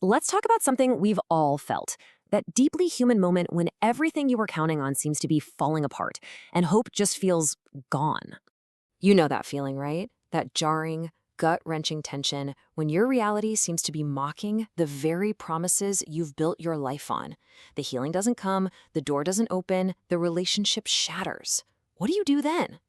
Let's talk about something we've all felt. That deeply human moment when everything you were counting on seems to be falling apart and hope just feels gone. You know that feeling, right? That jarring, gut-wrenching tension when your reality seems to be mocking the very promises you've built your life on. The healing doesn't come, the door doesn't open, the relationship shatters. What do you do then?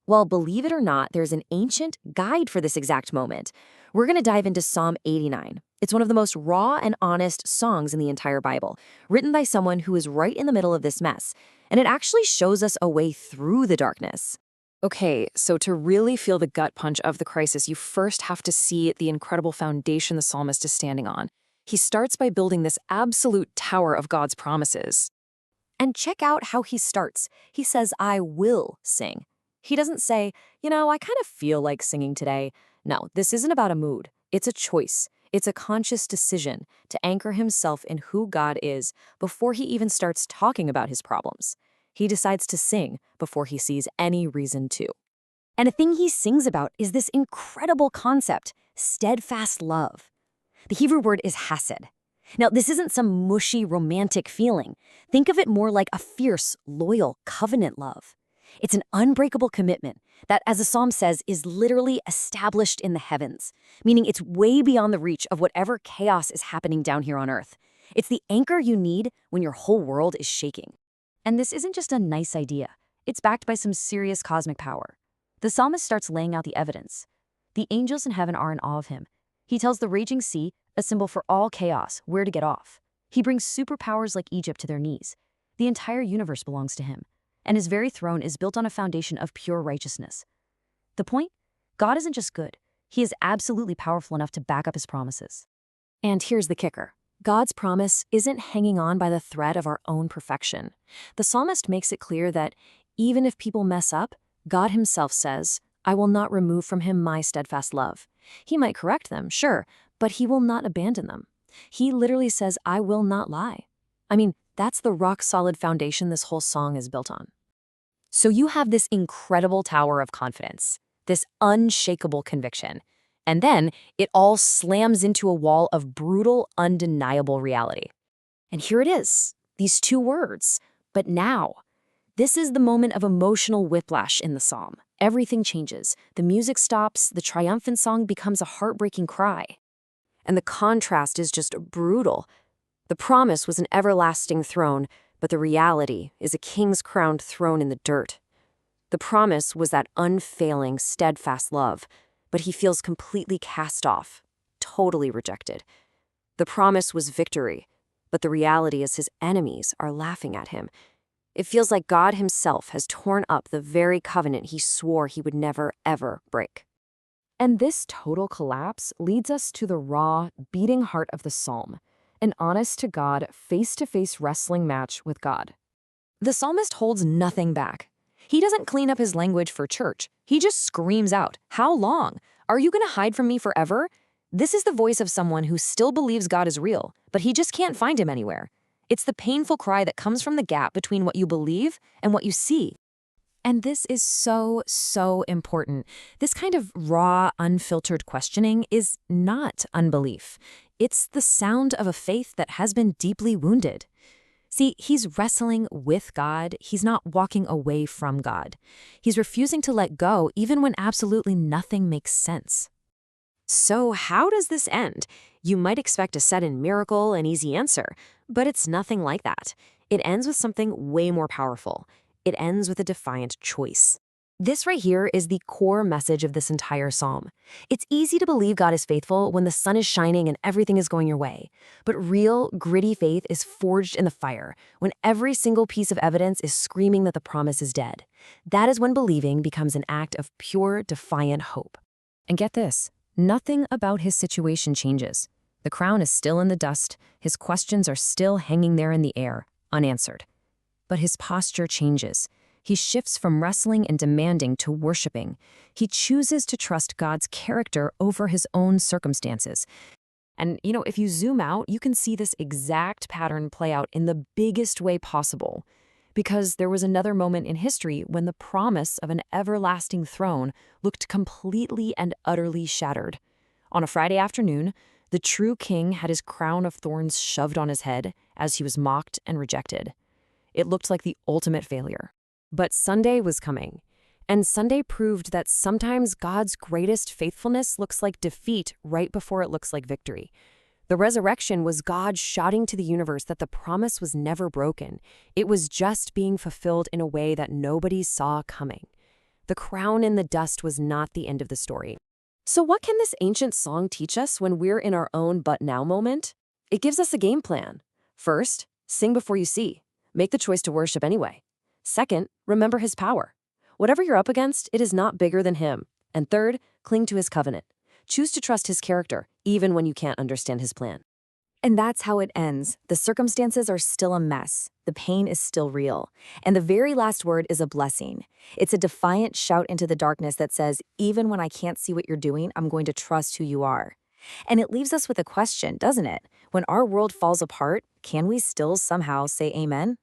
Well, believe it or not, there's an ancient guide for this exact moment. We're going to dive into Psalm 89. It's one of the most raw and honest songs in the entire Bible, written by someone who is right in the middle of this mess. And it actually shows us a way through the darkness. Okay, so to really feel the gut punch of the crisis, you first have to see the incredible foundation the psalmist is standing on. He starts by building this absolute tower of God's promises. And check out how he starts. He says, I will sing. He doesn't say, I kind of feel like singing today. No, this isn't about a mood. It's a choice. It's a conscious decision to anchor himself in who God is before he even starts talking about his problems. He decides to sing before he sees any reason to. And a thing he sings about is this incredible concept, steadfast love. The Hebrew word is hesed. Now, this isn't some mushy romantic feeling. Think of it more like a fierce, loyal, covenant love. It's an unbreakable commitment that, as the psalm says, is literally established in the heavens, meaning it's way beyond the reach of whatever chaos is happening down here on earth. It's the anchor you need when your whole world is shaking. And this isn't just a nice idea. It's backed by some serious cosmic power. The psalmist starts laying out the evidence. The angels in heaven are in awe of him. He tells the raging sea, a symbol for all chaos, where to get off. He brings superpowers like Egypt to their knees. The entire universe belongs to him, and his very throne is built on a foundation of pure righteousness. The point? God isn't just good. He is absolutely powerful enough to back up his promises. And here's the kicker. God's promise isn't hanging on by the thread of our own perfection. The psalmist makes it clear that even if people mess up, God himself says, I will not remove from him my steadfast love. He might correct them, sure, but he will not abandon them. He literally says, I will not lie. That's the rock-solid foundation this whole song is built on. So you have this incredible tower of confidence, this unshakable conviction, and then it all slams into a wall of brutal, undeniable reality. And here it is, these two words, but now. This is the moment of emotional whiplash in the psalm. Everything changes. The music stops, the triumphant song becomes a heartbreaking cry. And the contrast is just brutal. The promise was an everlasting throne, but the reality is a king's crowned throne in the dirt. The promise was that unfailing, steadfast love, but he feels completely cast off, totally rejected. The promise was victory, but the reality is his enemies are laughing at him. It feels like God himself has torn up the very covenant he swore he would never, ever break. And this total collapse leads us to the raw, beating heart of the psalm, an honest-to-God, face-to-face wrestling match with God. The psalmist holds nothing back. He doesn't clean up his language for church. He just screams out, "How long? Are you going to hide from me forever?" This is the voice of someone who still believes God is real, but he just can't find him anywhere. It's the painful cry that comes from the gap between what you believe and what you see. And this is so, so important. This kind of raw, unfiltered questioning is not unbelief. It's the sound of a faith that has been deeply wounded. See, he's wrestling with God. He's not walking away from God. He's refusing to let go even when absolutely nothing makes sense. So how does this end? You might expect a sudden miracle, an easy answer, but it's nothing like that. It ends with something way more powerful. It ends with a defiant choice. This right here is the core message of this entire psalm. It's easy to believe God is faithful when the sun is shining and everything is going your way. But real, gritty faith is forged in the fire, when every single piece of evidence is screaming that the promise is dead. That is when believing becomes an act of pure, defiant hope. And get this, nothing about his situation changes. The crown is still in the dust, his questions are still hanging there in the air, unanswered. But his posture changes. He shifts from wrestling and demanding to worshiping. He chooses to trust God's character over his own circumstances. And, if you zoom out, you can see this exact pattern play out in the biggest way possible. Because there was another moment in history when the promise of an everlasting throne looked completely and utterly shattered. On a Friday afternoon, The true king had his crown of thorns shoved on his head as he was mocked and rejected. It looked like the ultimate failure. But Sunday was coming, and Sunday proved that sometimes God's greatest faithfulness looks like defeat right before it looks like victory. The resurrection was God shouting to the universe that the promise was never broken. It was just being fulfilled in a way that nobody saw coming. The crown in the dust was not the end of the story. So what can this ancient song teach us when we're in our own but now moment? It gives us a game plan. First, sing before you see. Make the choice to worship anyway. Second, remember his power. Whatever you're up against, it is not bigger than him. And third, cling to his covenant. Choose to trust his character, even when you can't understand his plan. And that's how it ends. The circumstances are still a mess. The pain is still real. And the very last word is a blessing. It's a defiant shout into the darkness that says, even when I can't see what you're doing, I'm going to trust who you are. And it leaves us with a question, doesn't it? When our world falls apart, can we still somehow say amen?